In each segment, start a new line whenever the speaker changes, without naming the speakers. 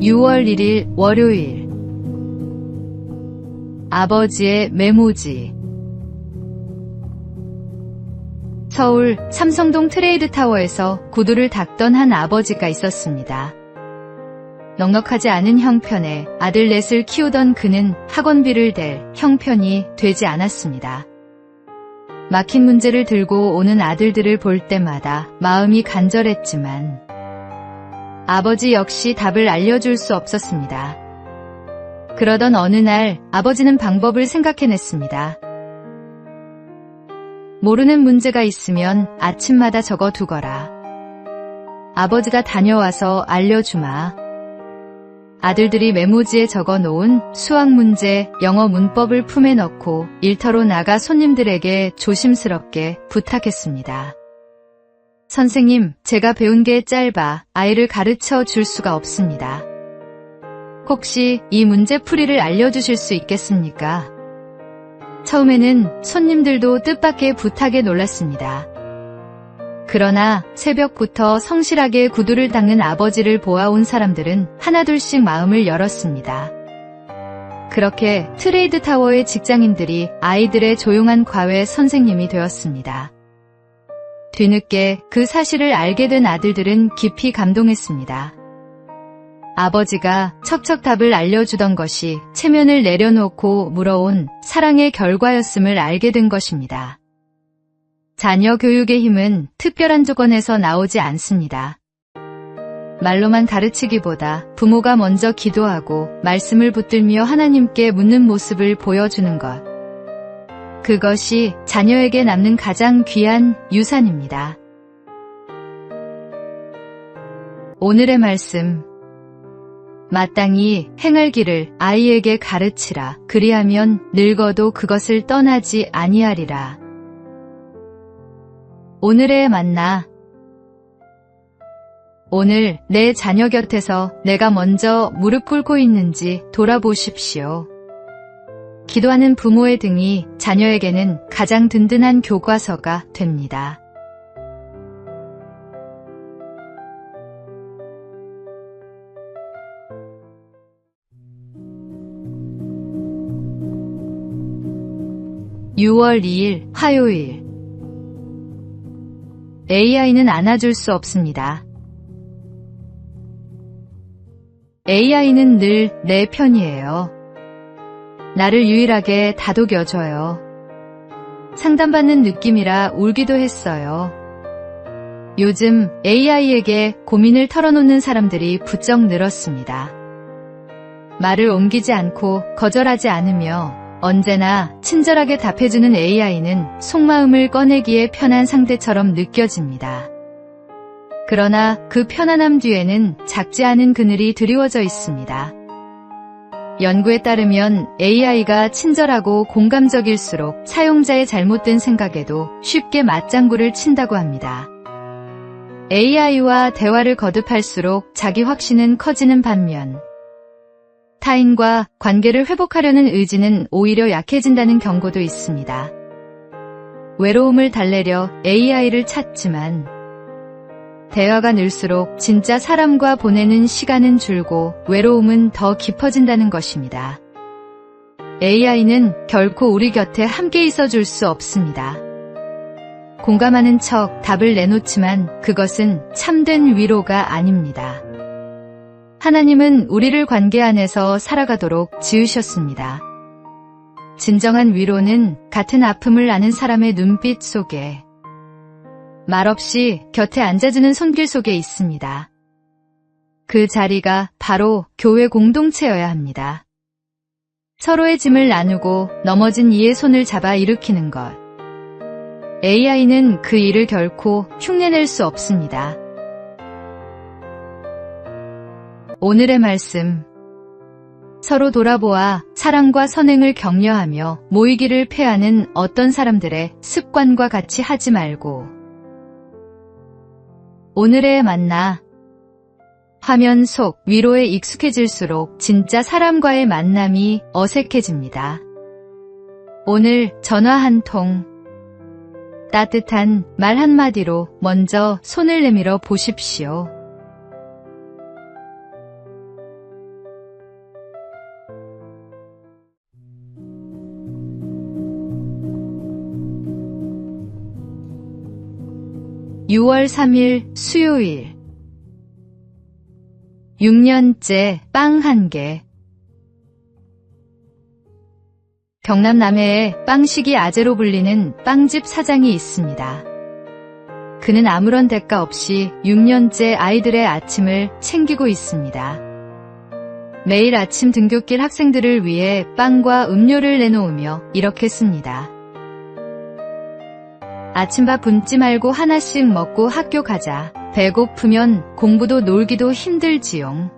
6월 1일 월요일. 아버지의 메모지. 서울 삼성동 트레이드타워에서 구두를 닦던 한 아버지가 있었습니다. 넉넉하지 않은 형편에 아들 넷을 키우던 그는 학원비를 댈 형편이 되지 않았습니다. 막힌 문제를 들고 오는 아들들을 볼 때마다 마음이 간절했지만 아버지 역시 답을 알려줄 수 없었습니다. 그러던 어느 날 아버지는 방법을 생각해냈습니다. 모르는 문제가 있으면 아침마다 적어두거라. 아버지가 다녀와서 알려주마. 아들들이 메모지에 적어놓은 수학 문제, 영어 문법을 품에 넣고 일터로 나가 손님들에게 조심스럽게 부탁했습니다. 선생님, 제가 배운 게 짧아 아이를 가르쳐 줄 수가 없습니다. 혹시 이 문제 풀이를 알려주실 수 있겠습니까? 처음에는 손님들도 뜻밖의 부탁에 놀랐습니다. 그러나 새벽부터 성실하게 구두를 닦는 아버지를 보아온 사람들은 하나둘씩 마음을 열었습니다. 그렇게 트레이드타워의 직장인들이 아이들의 조용한 과외 선생님이 되었습니다. 뒤늦게 그 사실을 알게 된 아들들은 깊이 감동했습니다. 아버지가 척척 답을 알려주던 것이 체면을 내려놓고 물어온 사랑의 결과였음을 알게 된 것입니다. 자녀 교육의 힘은 특별한 조건에서 나오지 않습니다. 말로만 가르치기보다 부모가 먼저 기도하고 말씀을 붙들며 하나님께 묻는 모습을 보여주는 것. 그것이 자녀에게 남는 가장 귀한 유산입니다. 오늘의 말씀. 마땅히 행할 길을 아이에게 가르치라. 그리하면 늙어도 그것을 떠나지 아니하리라. 오늘의 만나. 오늘 내 자녀 곁에서 내가 먼저 무릎 꿇고 있는지 돌아보십시오. 기도하는 부모의 등이 자녀에게는 가장 든든한 교과서가 됩니다. (6월 2일) 화요일. AI는 안아줄 수 없습니다. AI는 늘 내 편이에요. 나를 유일하게 다독여줘요. 상담받는 느낌이라 울기도 했어요. 요즘 AI에게 고민을 털어놓는 사람들이 부쩍 늘었습니다. 말을 옮기지 않고 거절하지 않으며 언제나 친절하게 답해주는 AI는 속마음을 꺼내기에 편한 상대처럼 느껴집니다. 그러나 그 편안함 뒤에는 작지 않은 그늘이 드리워져 있습니다. 연구에 따르면 AI가 친절하고 공감적일수록 사용자의 잘못된 생각에도 쉽게 맞장구를 친다고 합니다. AI와 대화를 거듭할수록 자기 확신은 커지는 반면 타인과 관계를 회복하려는 의지는 오히려 약해진다는 경고도 있습니다. 외로움을 달래려 AI를 찾지만 대화가 늘수록 진짜 사람과 보내는 시간은 줄고 외로움은 더 깊어진다는 것입니다. AI는 결코 우리 곁에 함께 있어줄 수 없습니다. 공감하는 척 답을 내놓지만 그것은 참된 위로가 아닙니다. 하나님은 우리를 관계 안에서 살아가도록 지으셨습니다. 진정한 위로는 같은 아픔을 아는 사람의 눈빛 속에, 말없이 곁에 앉아주는 손길 속에 있습니다. 그 자리가 바로 교회 공동체여야 합니다. 서로의 짐을 나누고 넘어진 이의 손을 잡아 일으키는 것. AI는 그 일을 결코 흉내낼 수 없습니다. 오늘의 말씀. 서로 돌아보아 사랑과 선행을 격려하며 모이기를 패하는 어떤 사람들의 습관과 같이 하지 말고. 오늘의 만나. 화면 속 위로에 익숙해질수록 진짜 사람과의 만남이 어색해집니다. 오늘 전화 한 통. 따뜻한 말 한마디로 먼저 손을 내밀어 보십시오. 6월 3일 수요일. 6년째 빵 한 개. 경남 남해에 빵식이 아재로 불리는 빵집 사장이 있습니다. 그는 아무런 대가 없이 6년째 아이들의 아침을 챙기고 있습니다. 매일 아침 등굣길 학생들을 위해 빵과 음료를 내놓으며 이렇게 씁니다. 아침밥 굶지 말고 하나씩 먹고 학교 가자. 배고프면 공부도 놀기도 힘들지용.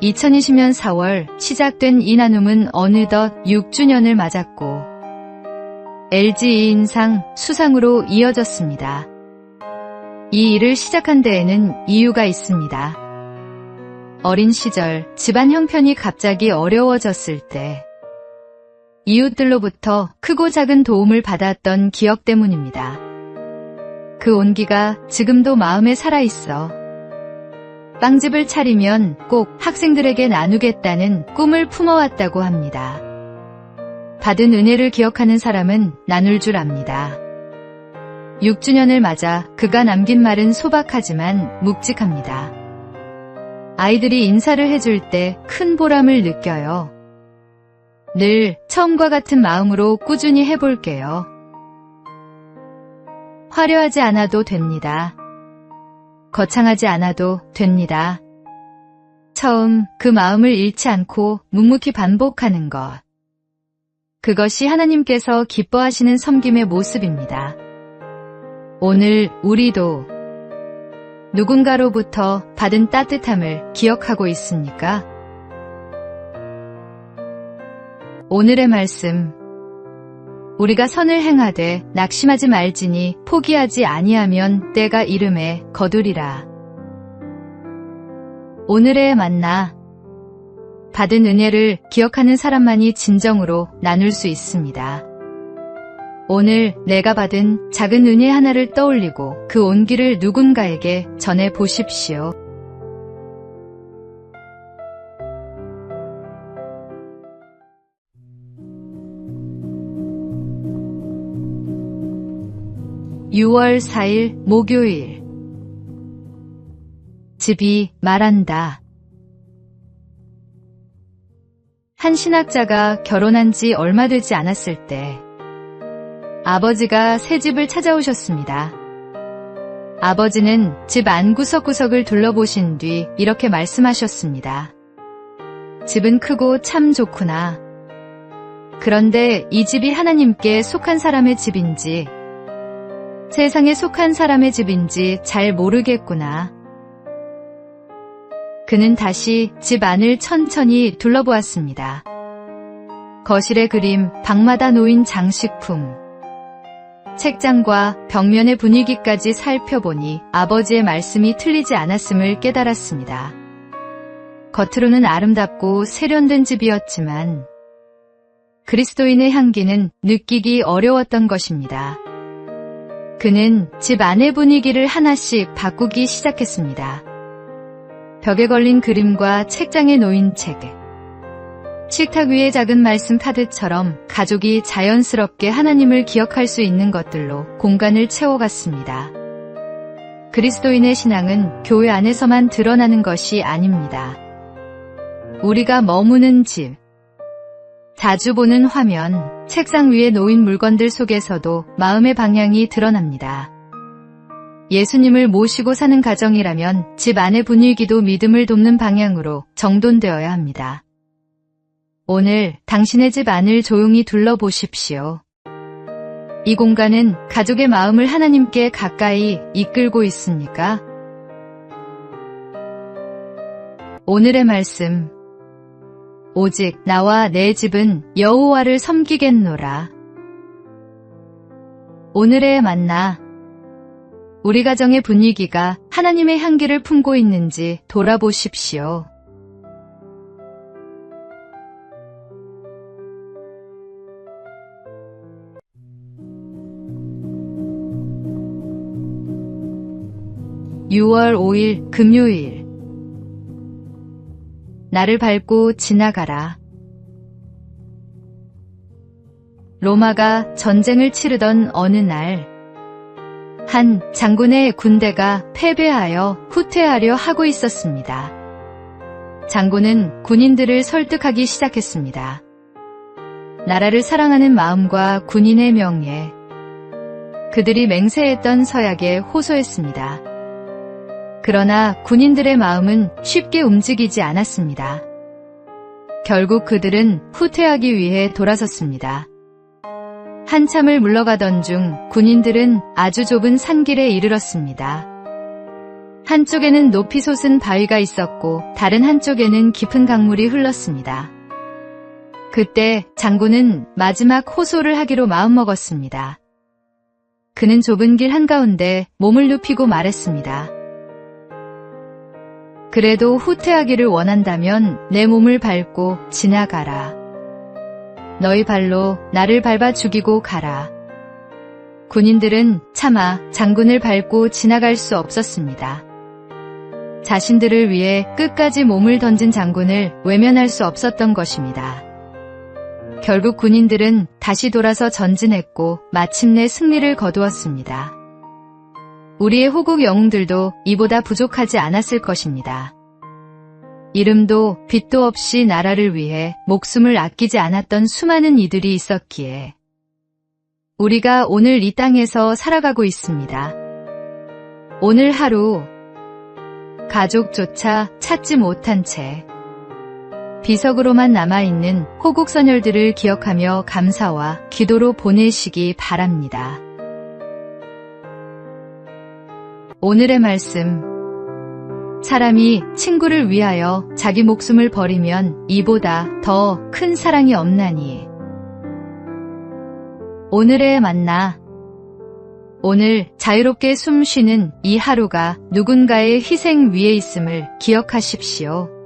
2020년 4월 시작된 이 나눔은 어느덧 6주년을 맞았고 LG 2인상 수상으로 이어졌습니다. 이 일을 시작한 데에는 이유가 있습니다. 어린 시절 집안 형편이 갑자기 어려워졌을 때 이웃들로부터 크고 작은 도움을 받았던 기억 때문입니다. 그 온기가 지금도 마음에 살아있어 빵집을 차리면 꼭 학생들에게 나누겠다는 꿈을 품어왔다고 합니다. 받은 은혜를 기억하는 사람은 나눌 줄 압니다. 6주년을 맞아 그가 남긴 말은 소박하지만 묵직합니다. 아이들이 인사를 해줄 때 큰 보람을 느껴요. 늘 처음과 같은 마음으로 꾸준히 해볼게요. 화려하지 않아도 됩니다. 거창하지 않아도 됩니다. 처음 그 마음을 잃지 않고 묵묵히 반복하는 것. 그것이 하나님께서 기뻐하시는 섬김의 모습입니다. 오늘 우리도 누군가로부터 받은 따뜻함을 기억하고 있습니까? 오늘의 말씀. 우리가 선을 행하되 낙심하지 말지니 포기하지 아니하면 때가 이름에 거두리라. 오늘의 만나. 받은 은혜를 기억하는 사람만이 진정으로 나눌 수 있습니다. 오늘 내가 받은 작은 은혜 하나를 떠올리고 그 온기를 누군가에게 전해 보십시오. (6월 4일) 목요일. 집이 말한다. 한 신학자가 결혼한 지 얼마 되지 않았을 때 아버지가 새 집을 찾아오셨습니다. 아버지는 집 안 구석구석을 둘러보신 뒤 이렇게 말씀하셨습니다. 집은 크고 참 좋구나. 그런데 이 집이 하나님께 속한 사람의 집인지 세상에 속한 사람의 집인지 잘 모르겠구나. 그는 다시 집 안을 천천히 둘러보았습니다. 거실의 그림, 방마다 놓인 장식품, 책장과 벽면의 분위기까지 살펴보니 아버지의 말씀이 틀리지 않았음을 깨달았습니다. 겉으로는 아름답고 세련된 집이었지만 그리스도인의 향기는 느끼기 어려웠던 것입니다. 그는 집 안의 분위기를 하나씩 바꾸기 시작했습니다. 벽에 걸린 그림과 책장에 놓인 책, 식탁 위의 작은 말씀 카드처럼 가족이 자연스럽게 하나님을 기억할 수 있는 것들로 공간을 채워갔습니다. 그리스도인의 신앙은 교회 안에서만 드러나는 것이 아닙니다. 우리가 머무는 집, 자주 보는 화면, 책상 위에 놓인 물건들 속에서도 마음의 방향이 드러납니다. 예수님을 모시고 사는 가정이라면 집 안의 분위기도 믿음을 돕는 방향으로 정돈되어야 합니다. 오늘 당신의 집 안을 조용히 둘러보십시오. 이 공간은 가족의 마음을 하나님께 가까이 이끌고 있습니까? 오늘의 말씀. 오직 나와 내 집은 여호와를 섬기겠노라. 오늘의 만나. 우리 가정의 분위기가 하나님의 향기를 품고 있는지 돌아보십시오. (6월 5일) 금요일. 나를 밟고 지나가라. 로마가 전쟁을 치르던 어느 날 한 장군의 군대가 패배하여 후퇴하려 하고 있었습니다. 장군은 군인들을 설득하기 시작했습니다. 나라를 사랑하는 마음과 군인의 명예, 그들이 맹세했던 서약에 호소했습니다. 그러나 군인들의 마음은 쉽게 움직이지 않았습니다. 결국 그들은 후퇴하기 위해 돌아섰습니다. 한참을 물러가던 중 군인들은 아주 좁은 산길에 이르렀습니다. 한쪽에는 높이 솟은 바위가 있었고 다른 한쪽에는 깊은 강물이 흘렀습니다. 그때 장군은 마지막 호소를 하기로 마음먹었습니다. 그는 좁은 길 한가운데 몸을 눕히고 말했습니다. 그래도 후퇴하기를 원한다면 내 몸을 밟고 지나가라. 너희 발로 나를 밟아 죽이고 가라. 군인들은 차마 장군을 밟고 지나갈 수 없었습니다. 자신들을 위해 끝까지 몸을 던진 장군을 외면할 수 없었던 것입니다. 결국 군인들은 다시 돌아서 전진했고 마침내 승리를 거두었습니다. 우리의 호국 영웅들도 이보다 부족하지 않았을 것입니다. 이름도 빛도 없이 나라를 위해 목숨을 아끼지 않았던 수많은 이들이 있었기에 우리가 오늘 이 땅에서 살아가고 있습니다. 오늘 하루 가족조차 찾지 못한 채 비석으로만 남아있는 호국 선열들을 기억하며 감사와 기도로 보내시기 바랍니다. 오늘의 말씀, 사람이 친구를 위하여 자기 목숨을 버리면 이보다 더 큰 사랑이 없나니. 오늘의 만나, 오늘 자유롭게 숨 쉬는 이 하루가 누군가의 희생 위에 있음을 기억하십시오.